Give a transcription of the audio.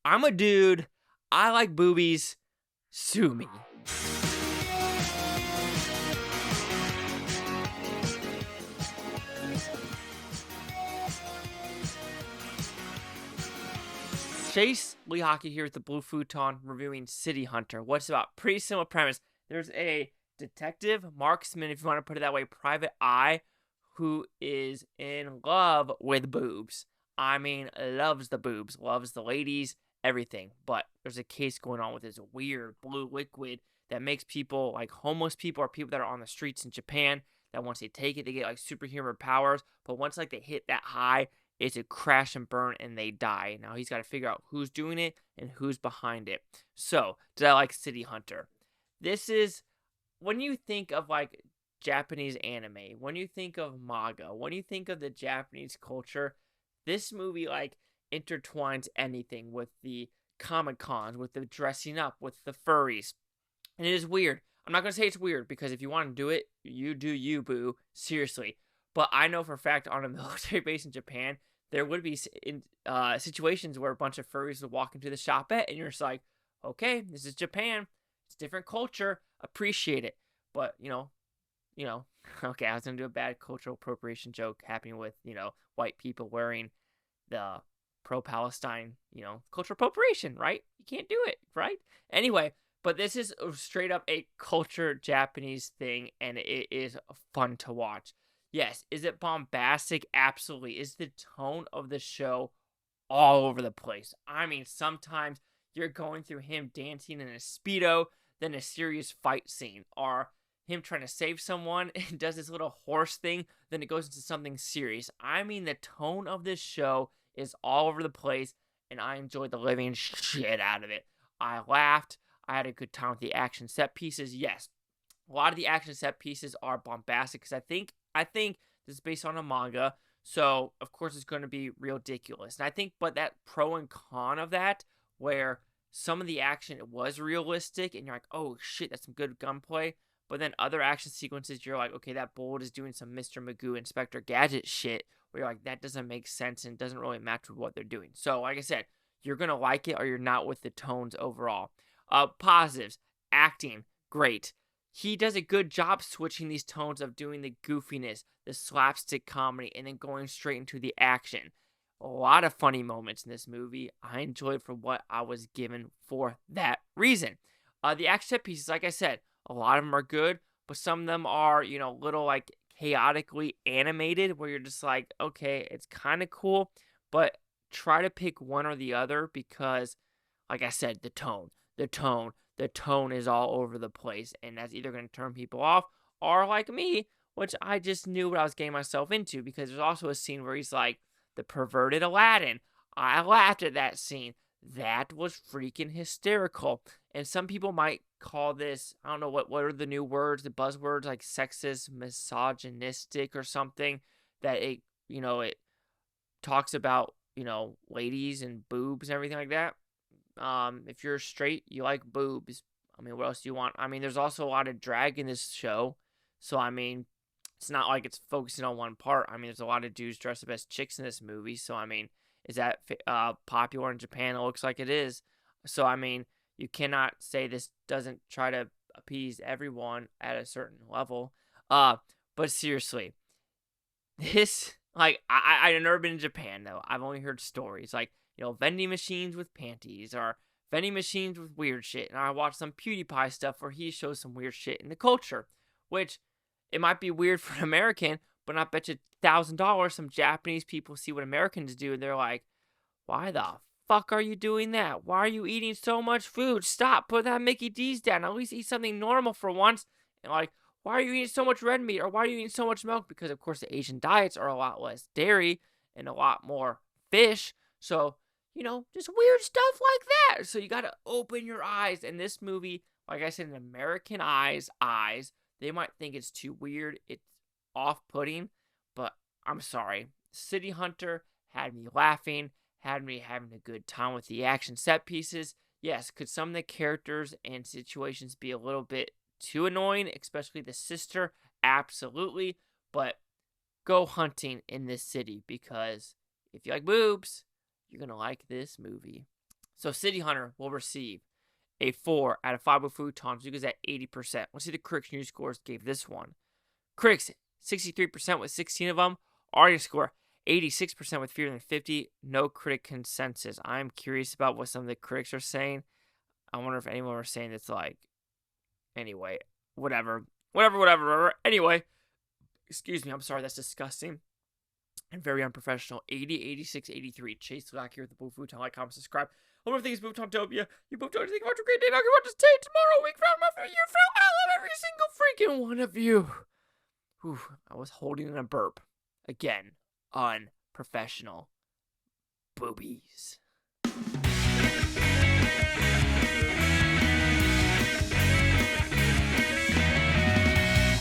I'm a dude. I like boobies. Sue me. Chase Yûichi here with the Blue Futon reviewing City Hunter. What's about? Pretty simple premise. There's a detective, marksman, if you want to put it that way, private eye, who is in love with boobs. I mean, loves the boobs, loves the ladies, everything. But there's a case going on with this weird blue liquid that makes people, like homeless people or people that are on the streets in Japan, that once they take it, they get like superhuman powers. But once like they hit that high, it's a crash and burn and they die. Now he's got to figure out who's doing it and who's behind it. So, did I like City Hunter? This is, when you think of like Japanese anime, when you think of manga, when you think of the Japanese culture, this movie like intertwines anything with the Comic Cons, with the dressing up, with the furries. And it is weird. I'm not going to say it's weird because if you want to do it, you do you, boo. Seriously. But I know for a fact on a military base in Japan, there would be situations where a bunch of furries would walk into the shopette and you're just like, okay, this is Japan. It's different culture. Appreciate it. But, okay, I was going to do a bad cultural appropriation joke happening with, white people wearing the pro-Palestine, cultural appropriation, right? You can't do it, right? Anyway, but this is straight up a culture Japanese thing, and it is fun to watch. Yes, is it bombastic? Absolutely. Is the tone of the show all over the place? I mean, sometimes you're going through him dancing in a Speedo, then a serious fight scene, or him trying to save someone and does this little horse thing, then it goes into something serious. I mean, the tone of this show is all over the place, and I enjoyed the living shit out of it. I laughed. I had a good time with the action set pieces. Yes, a lot of the action set pieces are bombastic because I think this is based on a manga, so of course it's going to be ridiculous. And I think, but that pro and con of that, where some of the action was realistic, and you're like, oh shit, that's some good gunplay. But then other action sequences, you're like, okay, that bullet is doing some Mr. Magoo Inspector Gadget shit, where you're like, that doesn't make sense and doesn't really match with what they're doing. So, like I said, you're gonna like it or you're not with the tones overall. Positives, acting, great. He does a good job switching these tones of doing the goofiness, the slapstick comedy, and then going straight into the action. A lot of funny moments in this movie. I enjoyed for what I was given for that reason. The action set pieces, like I said, a lot of them are good, but some of them are, little like chaotically animated where you're just like, okay, it's kind of cool, but try to pick one or the other because, like I said, the tone is all over the place, and that's either going to turn people off or like me, which I just knew what I was getting myself into because there's also a scene where he's like the perverted Aladdin. I laughed at that scene. That was freaking hysterical. And some people might call this, I don't know what are the new words, the buzzwords like sexist, misogynistic or something, that it talks about, ladies and boobs and everything like that. If you're straight, you like boobs. I mean, what else do you want? I mean, there's also a lot of drag in this show. So, I mean, it's not like it's focusing on one part. I mean, there's a lot of dudes dressed up as chicks in this movie. So, I mean, is that popular in Japan? It looks like it is. So, I mean, you cannot say this doesn't try to appease everyone at a certain level. But seriously, this, like, I've never been in Japan, though. I've only heard stories. Like, vending machines with panties or vending machines with weird shit. And I watched some PewDiePie stuff where he shows some weird shit in the culture, which it might be weird for an American, but I bet you $1,000 some Japanese people see what Americans do and they're like, why the fuck are you doing that? Why are you eating so much food? Stop, put that Mickey D's down. At least eat something normal for once. And like, why are you eating so much red meat? Or why are you eating so much milk? Because of course the Asian diets are a lot less dairy and a lot more fish. So, just weird stuff like that. So you got to open your eyes. And this movie, like I said, in American eyes, they might think it's too weird. It's off-putting. But I'm sorry. City Hunter had me laughing, had me having a good time with the action set pieces. Yes, could some of the characters and situations be a little bit too annoying, especially the sister? Absolutely. But go hunting in this city because if you like boobs, you're going to like this movie. So City Hunter will receive a 4 out of 5 with Futon. Suzuka's at 80%. Let's see the critics news scores gave this one. Critics, 63% with 16 of them. Audience score, 86% with fewer than 50. No critic consensus. I'm curious about what some of the critics are saying. I wonder if anyone was saying it's like, anyway, whatever. Anyway, excuse me, I'm sorry, that's disgusting and very unprofessional. 80, 86, 83. Chase Black here with the Blue Futon. Like, comment, subscribe. One more thing is Booftopia. You Boofton, think about your great day. Now you want to stay tomorrow, week from after year from. I love every single freaking one of you. Whew, I was holding in a burp. Again, unprofessional. Boobies.